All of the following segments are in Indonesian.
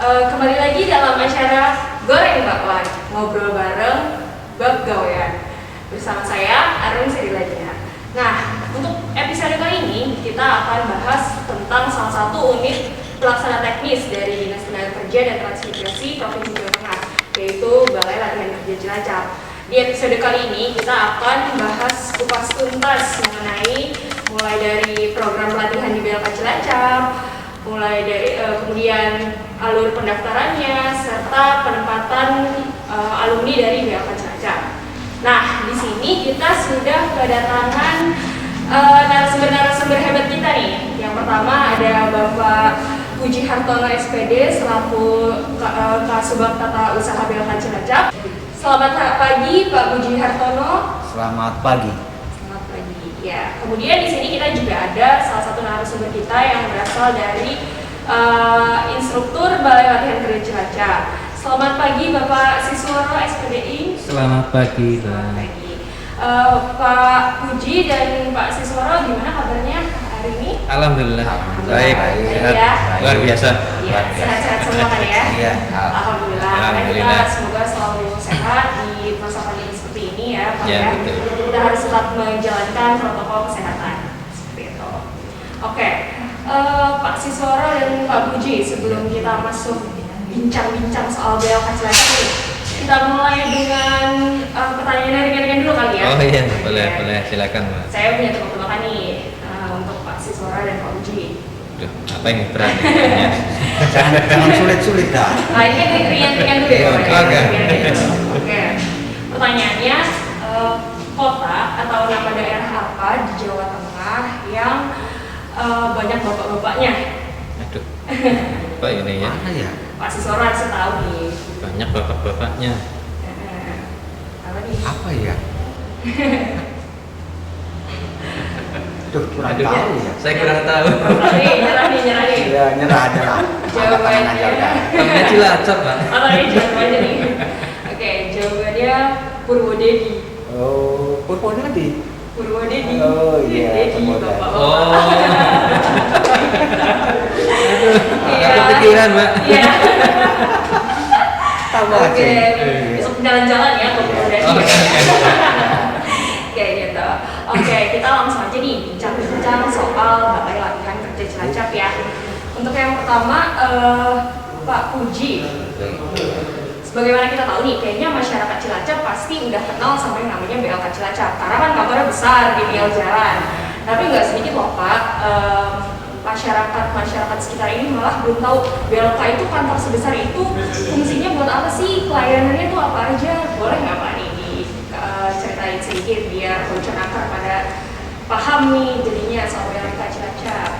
Kembali lagi dalam acara Goreng Bakwan, ngobrol bareng bab gawean. Bersama saya Arun Sirilajina. Nah, untuk episode kali ini kita akan bahas tentang salah satu unit pelaksana teknis dari Dinas Tenaga Kerja dan Transmigrasi Provinsi Jawa Tengah, yaitu Balai Latihan Kerja Cilacap. Di episode kali ini kita akan bahas kupas tuntas mengenai mulai dari program pelatihan di BLK Cilacap, mulai dari kemudian alur pendaftarannya serta penempatan alumni dari BLK Cilacap. Nah, di sini kita sudah kedatangan narasumber hebat kita nih. Yang pertama ada Bapak Puji Hartono SPD selaku Kasubag Tata Usaha BLK Cilacap. Selamat pagi Pak Puji Hartono. Selamat pagi. Selamat pagi. Ya, kemudian di sini kita juga ada salah satu narasumber kita yang berasal dari instruktur Balai Latihan Kerja Cilacap. Selamat pagi Bapak Sisworo SPDI. Selamat pagi. Selamat pagi. Pak Puji dan Pak Sisworo, gimana kabarnya hari ini? Alhamdulillah. Baik. Sehat. Ya. Luar biasa. Iya, sehat-sehat semua kan ya? Iya. Alhamdulillah. Alhamdulillah. Kita semoga selalu sehat di masa pandemi seperti ini ya, Pak Ya, ya. betul. Kita harus tetap menjalankan protokol kesehatan seperti itu. Oke, Pak Sisworo dan Pak Puji, sebelum kita masuk bincang-bincang soal BLK Cilacap ini, kita mulai dengan pertanyaan ringan-ringan dulu kali ya. Oh iya, Oke. boleh, silakan, Mbak. Saya punya tebak-tebakan nih untuk Pak Sisworo dan Pak Puji. Duh, apa yang berat nih? Jangan sulit-sulit dah. Nah, ini kan ringan-ringan dulu ya, Pak. Oke. Ringan-ringan dulu. Oke. Pertanyaannya, kota atau nama daerah apa di Jawa Tengah yang banyak bapak-bapaknya? Aduh. Apa ini ya? Mana ya? Pak Sisworo harus tahu nih. Banyak bapak-bapaknya. Apa nih? Apa ya? Duh, kurang Aduh, tahu ya. saya kurang tahu. Nyerah nih. Ya, nyerah aja lah. Jawabannya. Angkat tangan aja udah. Temennya Cilacap, Pak. Apa nih jawabannya nih? Oke, jawabannya Purwodedi. Oh, Purwodadi. Purwodedi. Oh, iya, Dedi, Purwodadi. bapak-bapak. Iya. Nggak kepikiran, Mbak. Iya. Tahu Oke, aja. besok jalan-jalan ya ke Purwodadi. Oh, Kayak gitu. Oke, kita langsung aja nih bincang-bincang soal Balai Latihan Kerja Cilacap ya. Untuk yang pertama, Pak Puji. Sebagaimana kita tahu nih, kayaknya masyarakat Cilacap pasti udah kenal sama yang namanya BLK Cilacap. Karena kan kantornya besar di pinggir jalan. Tapi nggak sedikit loh Pak, masyarakat sekitar ini malah belum tahu BLK itu kantor sebesar itu fungsinya buat apa sih, pelayanannya tuh apa aja. Boleh nggak Pak nih ceritain sedikit biar bocor akar pada paham nih jadinya soal BLK Cilacap.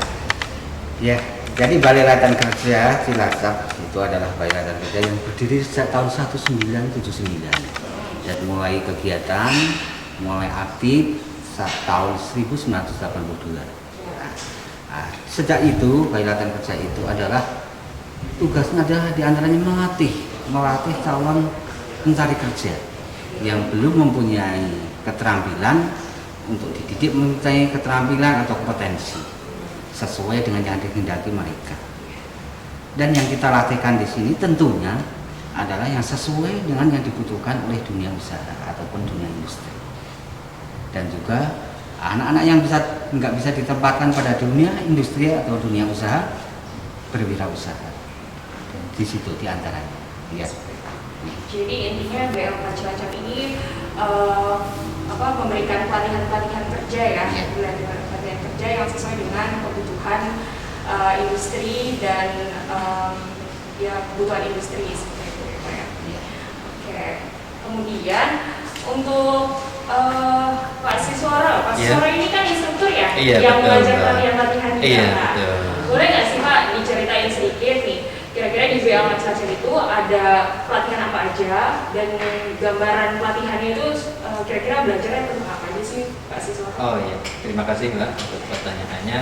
Ya, jadi Balai Latihan Kerja Cilacap itu adalah Balai Latihan Kerja yang berdiri sejak tahun 1979 dan mulai kegiatan, mulai aktif tahun 1982. Nah, sejak itu Balai Latihan Kerja itu adalah tugasnya adalah diantaranya melatih calon pencari kerja yang belum mempunyai keterampilan untuk dididik mempunyai keterampilan atau kompetensi sesuai dengan yang dikehendaki mereka. Dan yang kita latihkan di sini tentunya adalah yang sesuai dengan yang dibutuhkan oleh dunia usaha ataupun dunia industri. Dan juga anak-anak yang nggak bisa ditempatkan pada dunia industri atau dunia usaha berwirausaha. Di situ diantaranya. Ya. Jadi intinya BLK Cilacap ini memberikan pelatihan kerja ya, pelatihan kerja yang sesuai dengan kebutuhan industri dan kebutuhan industri seperti itu ya Pak ya. Oke. Kemudian untuk Pak Sisworo ini kan instruktur ya, Iya, yang betul, mengajar Mbak. pelatihan di Iya, BLK. betul. Boleh nggak sih Pak diceritain sedikit nih, kira-kira di BLK Cilacap itu ada pelatihan apa aja dan gambaran pelatihannya itu kira-kira belajarnya tentang apa aja sih Pak Sisworo? Oh iya, terima kasih Mbak untuk pertanyaannya.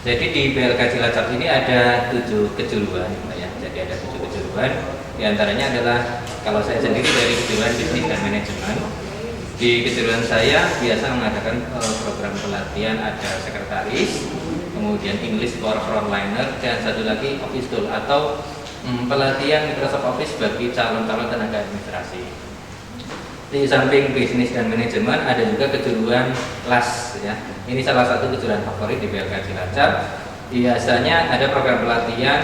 Jadi di BLK Cilacap ini ada 7 kejuruan, Mbak ya. Jadi ada 7 kejuruan. Di antaranya adalah kalau saya sendiri dari kejuruan bisnis dan manajemen. Di kejuruan saya biasa mengadakan program pelatihan, ada sekretaris, kemudian English for frontliner, dan satu lagi office tool atau Pelatihan Microsoft Office bagi calon-calon tenaga administrasi. Di samping bisnis dan manajemen ada juga kejuruan kelas ya. Ini salah satu kejuruan favorit di BLK Cilacap. Biasanya ada program pelatihan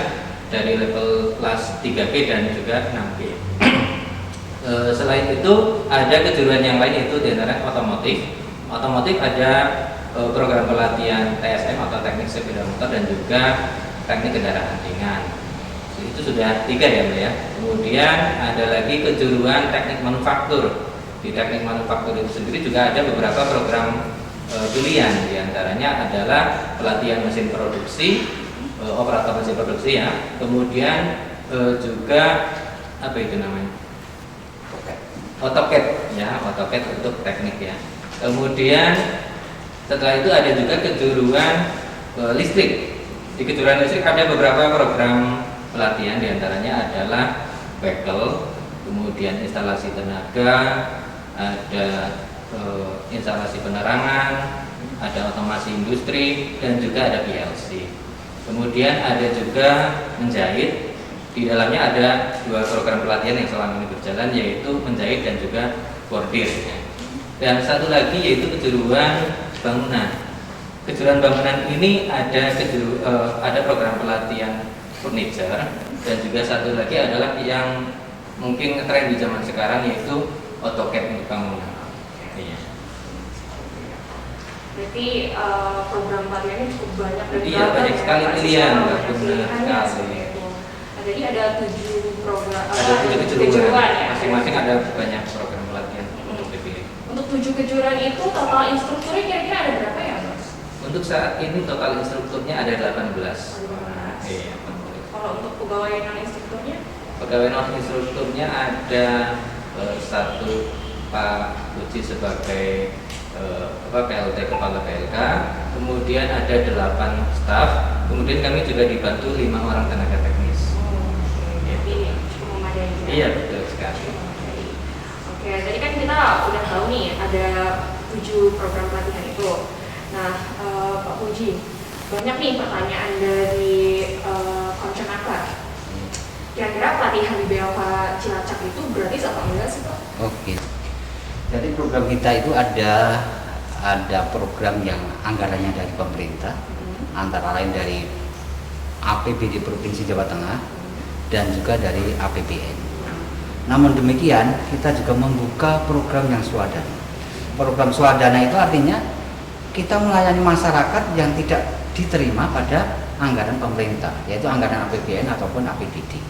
dari level kelas 3G dan juga 6G. Selain itu ada kejuruan yang lain, itu diantara otomotif. Otomotif ada program pelatihan TSM atau teknik sepeda motor dan juga teknik kendaraan ringan. Itu sudah 3 ya Mbak ya. Kemudian ada lagi kejuruan teknik manufaktur. Di teknik manufaktur itu sendiri juga ada beberapa program pilihan. Di antaranya adalah pelatihan mesin produksi, operator mesin produksi ya. Kemudian juga apa itu namanya? AutoCAD ya, AutoCAD untuk teknik ya. Kemudian setelah itu ada juga kejuruan listrik. Di kejuruan listrik ada beberapa program pelatihan, diantaranya adalah bekel, kemudian instalasi tenaga, ada instalasi penerangan, ada otomasi industri, dan juga ada PLC. Kemudian ada juga menjahit. Di dalamnya ada 2 program pelatihan yang selama ini berjalan, yaitu menjahit dan juga bordir. Dan satu lagi yaitu kejuruan bangunan. Kejuruan bangunan ini ada program pelatihan furniture, dan juga satu lagi adalah yang mungkin tren di zaman sekarang, yaitu AutoCAD untuk bangunan. Iya. Berarti program pelatihannya cukup banyak dan Iya, banyak sekali pilihan, benar sekali. Jadi ada 7 program, Ada 7 kejuruan ya. Masing-masing ada banyak program pelatihan untuk dipilih. Untuk 7 kejuruan itu total instrukturnya kira-kira ada berapa ya Mas? Untuk saat ini total instrukturnya ada 18. Iya. Kalau untuk pegawai non instrukturnya? Pegawai non instrukturnya ada 1 Pak Uci sebagai PLT kepala PLK, kemudian ada 8 staf, kemudian kami juga dibantu 5 orang tenaga teknis. Jadi cukup memadai. Iya, betul sekali. Oke, tadi kan kita udah tahu nih ada 7 program pelatihan itu. Nah, Pak Puji, banyak nih pertanyaan dari konsenaka. Kira-kira pelatihan di BLK Cilacap itu gratis apa enggak sih Pak? Oke. Jadi program kita itu ada program yang anggarannya dari pemerintah, antara lain dari APBD Provinsi Jawa Tengah dan juga dari APBN. Namun demikian, kita juga membuka program yang swadana. Program swadana itu artinya kita melayani masyarakat yang tidak diterima pada anggaran pemerintah, yaitu anggaran APBN ataupun APBD.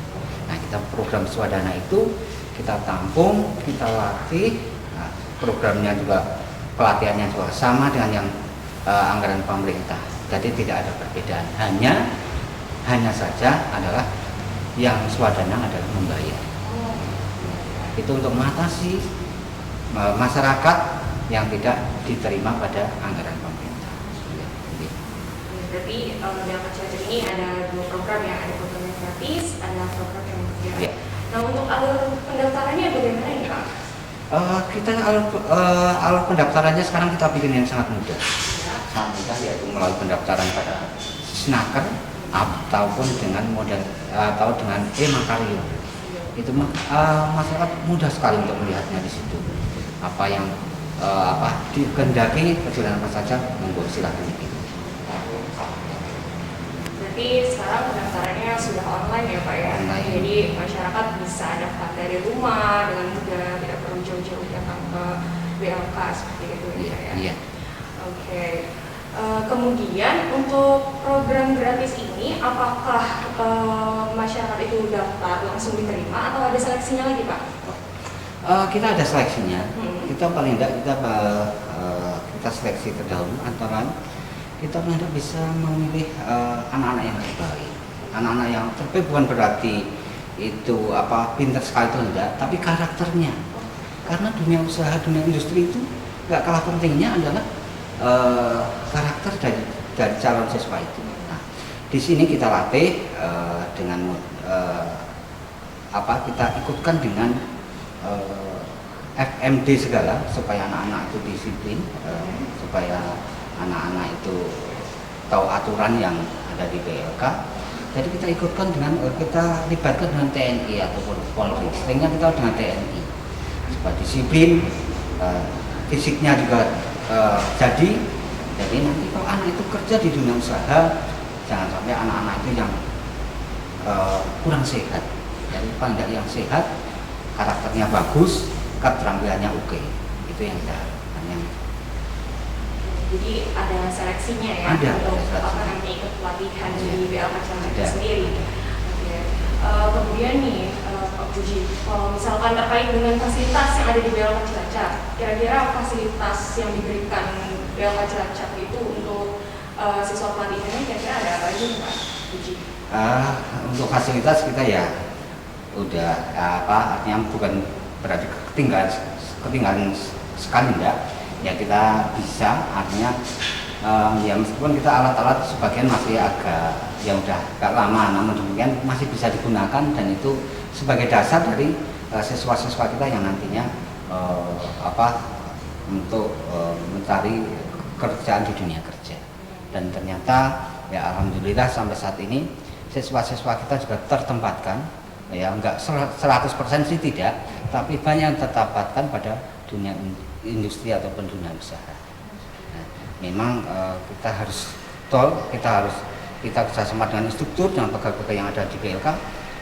Nah, kita program swadana itu kita tampung, kita latih. Nah, programnya juga, pelatihannya juga sama dengan yang anggaran pemerintah. Jadi tidak ada perbedaan. Hanya saja adalah yang swadana adalah membayar. Itu untuk mengatasi masyarakat yang tidak diterima pada anggaran pemerintah. Berarti BLK Cilacap ini ada 2 program ya, ada program yang gratis, ada program yang membayar. Ya. Nah, untuk alur pendaftarannya bagaimana ya Pak? Kita alur pendaftarannya sekarang kita bikin yang sangat mudah. Sangat mudah, yaitu melalui pendaftaran pada Snaker ataupun dengan modal atau dengan e-Makario. Itu masyarakat mudah sekali untuk melihatnya di situ. Apa yang dikehendaki, kejuruan apa saja, monggo silakan. Berarti sekarang pendaftarannya sudah online ya Pak ya? Online. Jadi masyarakat bisa daftar dari rumah dengan mudah, tidak perlu jauh-jauh datang ke BLK seperti itu ya Pak ya? Iya. Oke. Kemudian untuk program gratis ini, apakah masyarakat itu daftar langsung diterima atau ada seleksinya lagi Pak? Kita ada seleksinya. Kita paling tidak kita seleksi terdahulu, antara kita paling tidak bisa memilih anak-anak yang terbaik. Anak-anak yang terbaik bukan berarti itu pintar sekali itu enggak, tapi karakternya. Karena dunia usaha, dunia industri itu nggak kalah pentingnya adalah karakter dari calon siswa itu. Nah, di sini kita latih dengan kita ikutkan dengan FMD segala supaya anak-anak itu disiplin, supaya anak-anak itu tahu aturan yang ada di BLK. Jadi kita ikutkan dengan kita libatkan dengan TNI ataupun Polri. Seringnya kita dengan TNI supaya disiplin, fisiknya juga jadi nanti kalau anak itu kerja di dunia usaha, jangan sampai anak-anak itu yang kurang sehat. Jadi paling tidak yang sehat, karakternya bagus, keterampilannya oke. Itu yang kita harapkan. Jadi ada seleksinya ya Ada, untuk ada apa seleksi. namanya ikut pelatihan Ada. di BLK Cilacap itu Ada. sendiri. Oke. Kemudian nih Pak Puji, kalau misalkan terkait dengan fasilitas yang ada di BLK Cilacap, kira-kira fasilitas yang diberikan BLK Cilacap itu untuk siswa pelatihannya kira-kira ada apa aja nih Pak Puji? Untuk fasilitas kita ya udah artinya bukan berarti ketinggalan sekali enggak. Ya kita bisa artinya ya meskipun kita alat-alat sebagian masih yang udah agak lama, namun demikian masih bisa digunakan dan itu sebagai dasar dari siswa-siswa kita yang nantinya untuk mencari kerjaan di dunia kerja. Dan ternyata ya alhamdulillah sampai saat ini siswa-siswa kita juga tertempatkan, ya enggak 100% sih tidak, tapi banyak yang tertempatkan pada dunia industri ataupun dunia usaha. Nah, memang kita harus kita kerjasama dengan instruktur dengan pegawai-pegawai yang ada di BLK.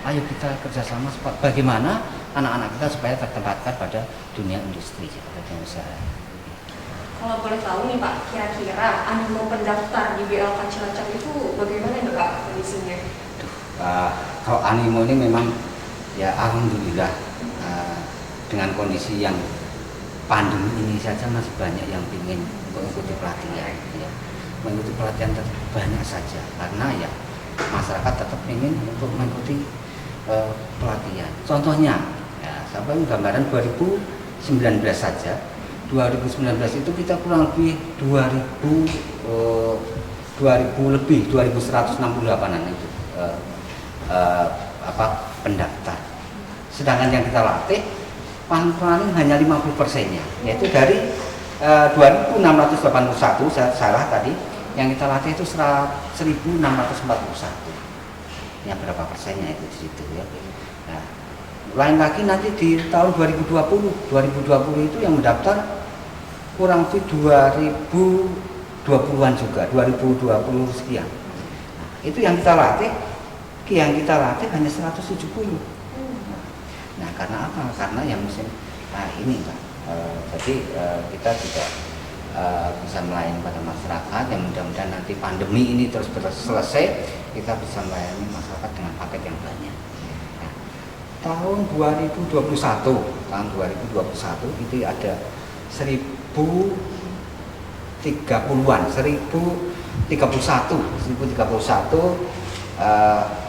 Ayo kita kerjasama bagaimana anak-anak kita supaya tertempatkan pada dunia industri atau dunia usaha. Kalau boleh tahu nih Pak, kira-kira animo pendaftar di BLK Cilacap itu bagaimana nih Pak kondisinya? Kalau animo ini memang ya alhamdulillah dengan kondisi yang pandemi ini saja masih banyak yang ingin mengikuti pelatihan, ya. Mengikuti pelatihan tetap banyak saja karena ya masyarakat tetap ingin untuk mengikuti pelatihan. Contohnya, ya, sampai gambaran 2019 saja. 2019 itu kita kurang lebih 2168-an itu pendaftar. Sedangkan yang kita latih paling hanya 50%-nya, yaitu dari 2.681 saya salah tadi, yang kita latih itu 1.641. Ya berapa persennya itu di situ ya. Nah, lain lagi nanti di tahun 2020 itu yang mendaftar kurang lebih 2020-an juga, 2020 sekian. Nah, itu yang kita latih hanya 170. Nah, karena apa? Karena yang musim ini Pak. Jadi kita juga bisa melayani pada masyarakat yang mudah-mudahan nanti pandemi ini terus selesai, kita bisa melayani masyarakat dengan paket yang banyak. Nah, tahun 2021 itu ada 1031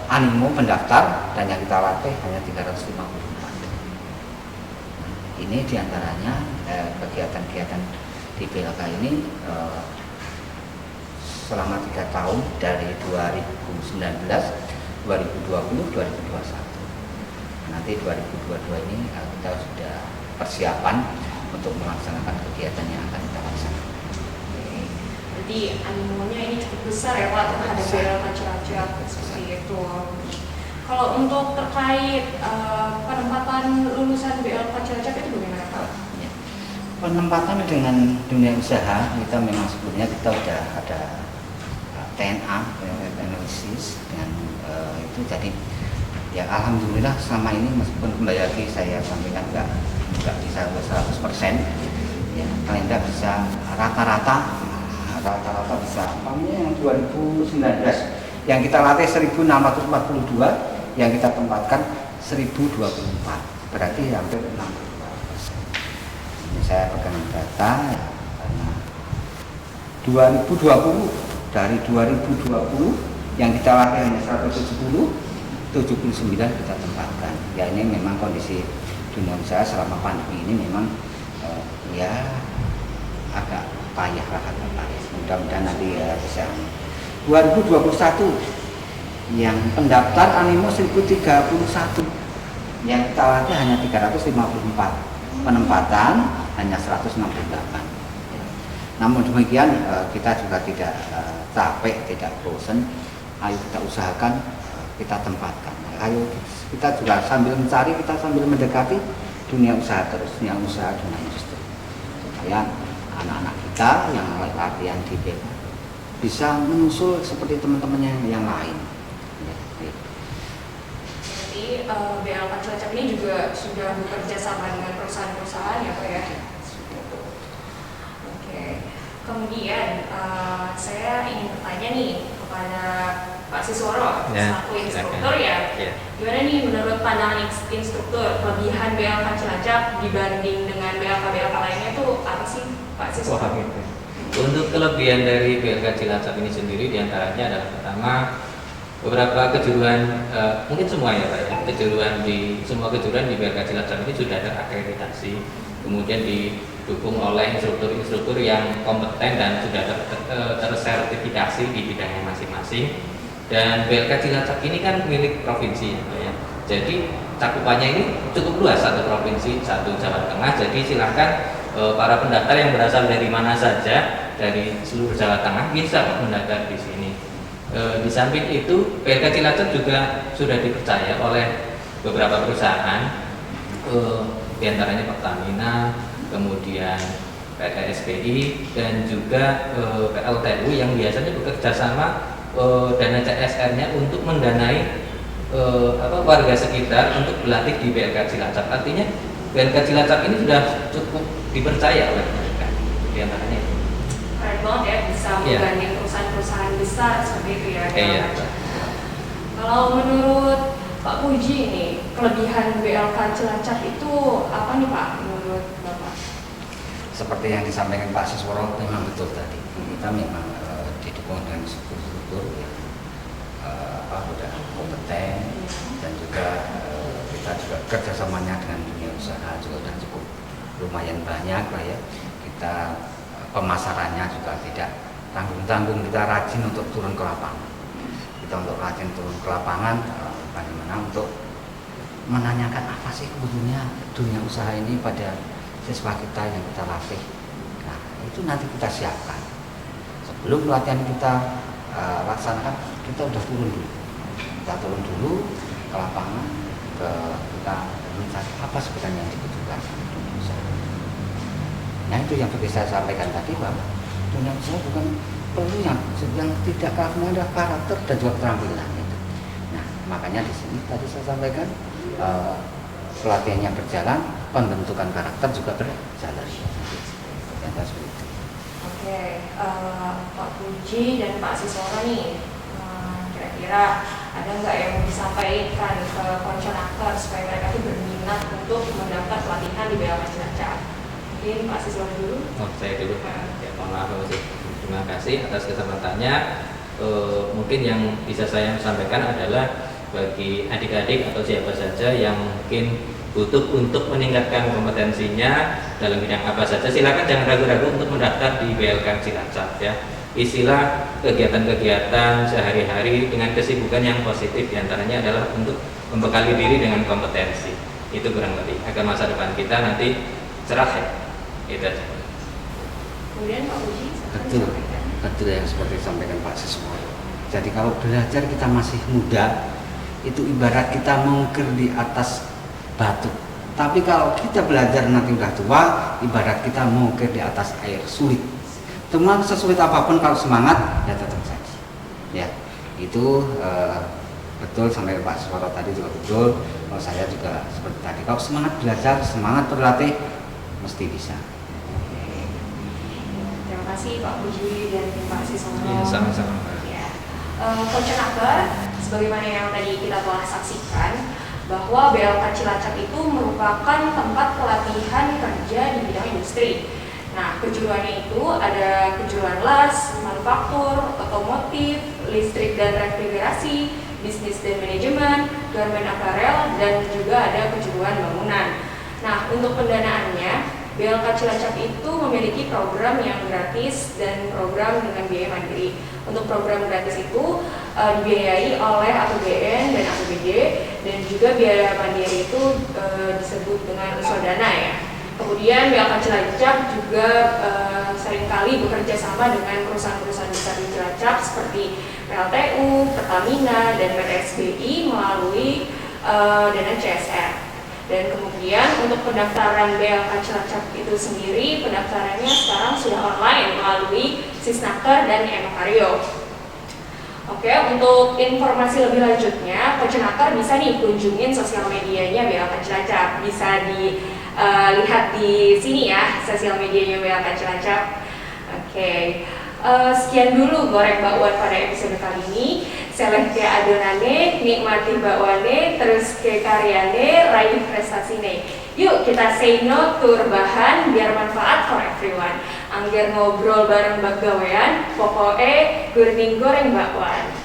animo pendaftar dan yang kita latih hanya 354. Ini diantaranya kegiatan-kegiatan di BLK ini selama 3 tahun dari 2019, 2020, 2021. Nanti 2022 ini kita sudah persiapan untuk melaksanakan kegiatan yang akan kita laksanakan. Jadi animonya ini cukup besar ya Pak terhadap BLK Cilacap seperti itu. Kalau untuk terkait penempatan lulusan BLK Cilacap itu bagaimana Pak? Ya. Penempatan dengan dunia usaha kita memang sebelumnya kita sudah ada TNA analisis dengan itu, jadi ya alhamdulillah selama ini meskipun kembali lagi saya sampaikan nggak bisa 100%, ya paling tidak bisa rata-rata bisa. Umpamanya yang 2019 yang kita latih 1642, yang kita tempatkan 1024, berarti hampir 62%. Ini saya pegang data ya, karena 2020 dari 2020 yang kita latih hanya 79 kita tempatkan. Ya ini memang kondisi dunia usaha selama pandemi ini memang ya agak payah. Mudah-mudahan nanti ya bisa. 2021 yang pendaftar animo 1031, yang kita latih hanya 354, penempatan hanya 168. Namun demikian kita juga tidak capek, tidak bosan. Ayo kita usahakan kita tempatkan. Nah, ayo kita juga sambil mencari, kita sambil mendekati dunia usaha terus, dunia usaha, dunia industri, supaya anak-anak kita yang latihan di BK bisa menyusul seperti teman-temannya yang lain. Ya, gitu. Jadi BLK Cilacap ini juga sudah bekerja sama dengan perusahaan-perusahaan ya Pak ya? Oke, kemudian saya ingin bertanya nih kepada Pak Sisworo, selaku instruktur ya. Gimana nih menurut pandangan instruktur, kelebihan BLK Cilacap dibanding dengan BLK-BLK lainnya itu apa sih Pak Sisworo? Untuk kelebihan dari BLK Cilacap ini sendiri diantaranya adalah pertama, beberapa kejuruan, mungkin semua ya Pak ya, semua kejuruan di BLK Cilacap ini sudah terakreditasi, kemudian didukung oleh instruktur-instruktur yang kompeten dan sudah tersertifikasi di bidangnya masing-masing. Dan BLK Cilacap ini kan milik provinsi ya Pak ya. Jadi cakupannya ini cukup luas, satu provinsi, satu Jawa Tengah. Jadi silahkan para pendaftar yang berasal dari mana saja dari seluruh Jawa Tengah bisa mendaftar di sini. Di samping itu BLK Cilacap juga sudah dipercaya oleh beberapa perusahaan, diantaranya Pertamina, kemudian PT SPI dan juga PLTU yang biasanya bekerja sama dana CSR-nya untuk mendanai warga sekitar untuk berlatih di BLK Cilacap. Artinya BLK Cilacap ini sudah cukup dipercaya oleh mereka, diantaranya. Keren banget ya, bisa menggandeng perusahaan-perusahaan besar seperti itu ya. Kalau menurut Pak Puji ini, kelebihan BLK Cilacap itu apa nih Pak menurut Bapak? Seperti yang disampaikan Pak Sisworo memang betul tadi. Kita memang didukung dengan struktur yang sudah kompeten dan juga kita juga kerjasamanya dengan dunia usaha juga sudah cukup lumayan banyak lah ya. Kita pemasarannya juga tidak tanggung-tanggung, kita rajin untuk turun ke lapangan. Kita untuk rajin turun ke lapangan, bagaimana untuk menanyakan apa sih kebutuhannya dunia usaha ini pada siswa kita yang kita latih. Nah, itu nanti kita siapkan. Sebelum pelatihan kita laksanakan, kita udah turun dulu. Kita turun dulu ke lapangan, kita mencari apa sebenarnya yang dibutuhkan dunia usaha. Nah, itu yang seperti saya sampaikan tadi bahwa dunia usaha bukan perlu yang tidak kalah ada karakter dan juga keterampilan itu. Nah, makanya di sini tadi saya sampaikan pelatihannya berjalan, pembentukan karakter juga berjalan. Oke, Pak Puji dan Pak Sisworo nih, kira-kira ada nggak yang mau disampaikan ke Konsenaker supaya mereka tuh berminat untuk mendaftar pelatihan di BLK Cilacap? Mungkin Pak Sisworo dulu. Saya dulu. Ya, mohon maaf Pak Puji. Terima kasih atas kesempatannya. Mungkin yang bisa saya sampaikan adalah bagi adik-adik atau siapa saja yang mungkin butuh untuk meningkatkan kompetensinya dalam bidang apa saja, silakan jangan ragu-ragu untuk mendaftar di BLK Cilacap ya. Isilah kegiatan-kegiatan sehari-hari dengan kesibukan yang positif, diantaranya adalah untuk membekali diri dengan kompetensi. Itu kurang lebih agar masa depan kita nanti cerah ya. Itu aja. Kemudian Pak Puji, betul yang seperti disampaikan Pak Sisworo. Jadi kalau belajar kita masih muda, itu ibarat kita mengukir di atas batu. Tapi kalau kita belajar nanti udah tua, ibarat kita mengukir di atas air sulit. Cuma sesulit apapun kalau semangat ya tetap saja. Ya, itu betul sampai Pak Sisworo tadi juga betul. Kalau saya juga seperti tadi. Kalau semangat belajar, semangat berlatih, mesti bisa. Terima kasih Pak Puji dan Pak Sisworo. Ya, sama-sama. Ya. Konsenaker, sebagaimana yang tadi kita telah saksikan, bahwa BLK Cilacap itu merupakan tempat pelatihan kerja di bidang industri. Nah, kejuruannya itu ada kejuruan las, manufaktur, otomotif, listrik dan refrigerasi, bisnis dan manajemen, garmen aparel, dan juga ada kejuruan bangunan. Nah, untuk pendanaannya, BLK Cilacap itu memiliki program yang gratis dan program dengan biaya mandiri. Untuk program gratis itu dibiayai oleh APBN dan APBD, dan juga biaya mandiri itu disebut dengan swadana ya. Kemudian BLK Cilacap juga seringkali bekerja sama dengan perusahaan-perusahaan besar di Cilacap seperti PLTU, Pertamina, dan PT SBI melalui dana CSR. Dan kemudian untuk pendaftaran BLK Cilacap itu sendiri, pendaftarannya sekarang sudah online melalui Sisnaker dan Enokario. Oke, untuk informasi lebih lanjutnya, Pencenaker bisa nih kunjungin sosial medianya BLK Cilacap. Bisa dilihat di sini ya, sosial medianya BLK Cilacap. Oke, sekian dulu goreng bakwan pada episode kali ini. Selek ke adonane, nikmati bakwane, terus ke karyane, raih prestasine. Yuk kita say no to rebahan biar manfaat for everyone. Angger ngobrol bareng bak gawean, pokoknya gurning goreng bakwan.